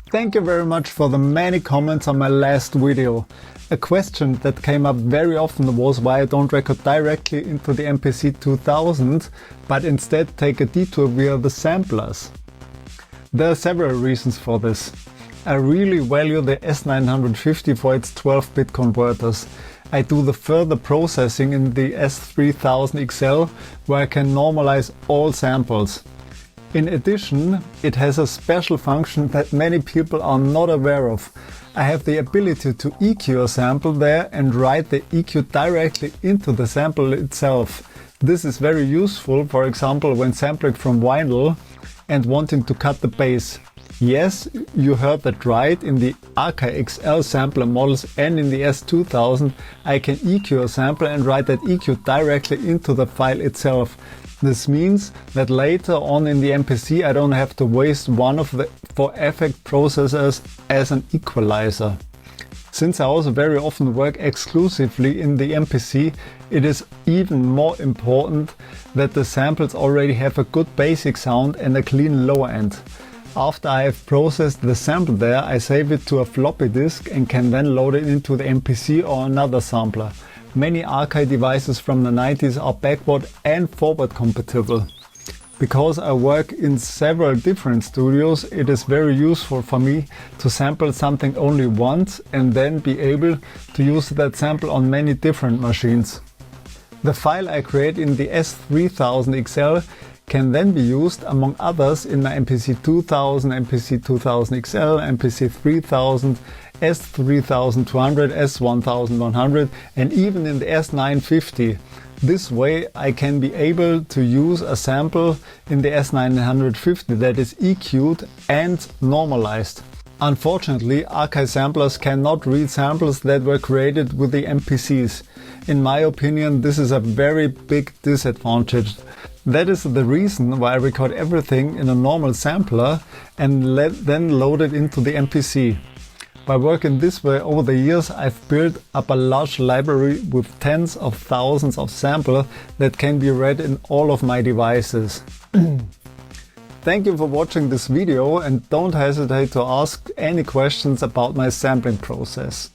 Thank you very much for the many comments on my last video. A question that came up very often was why I don't record directly into the MPC 2000, but instead take a detour via the samplers. There are several reasons for this. I really value the S950 for its 12-bit converters. I do the further processing in the S3000XL, where I can normalize all samples. In addition, it has a special function that many people are not aware of. I have the ability to EQ a sample there and write the EQ directly into the sample itself. This is very useful, for example, when sampling from vinyl and wanting to cut the bass. Yes, you heard that right, in the Akai XL sampler models and in the S2000 I can EQ a sample and write that EQ directly into the file itself. This means that later on in the MPC I don't have to waste one of the 4 effect processors as an equalizer. Since I also very often work exclusively in the MPC, it is even more important that the samples already have a good basic sound and a clean lower end. After I have processed the sample there, I save it to a floppy disk and can then load it into the MPC or another sampler. Many Akai devices from the 90s are backward and forward compatible. Because I work in several different studios, it is very useful for me to sample something only once and then be able to use that sample on many different machines. The file I create in the S3000XL can then be used among others in my MPC 2000, MPC 2000XL, MPC 3000, S3200, S1100 and even in the S950. This way I can be able to use a sample in the S950 that is EQ'd and normalized. Unfortunately, Akai samplers cannot read samples that were created with the MPCs. In my opinion, this is a very big disadvantage. That is the reason why I record everything in a normal sampler and then load it into the MPC. By working this way over the years, I've built up a large library with tens of thousands of samples that can be read in all of my devices. Thank you for watching this video and don't hesitate to ask any questions about my sampling process.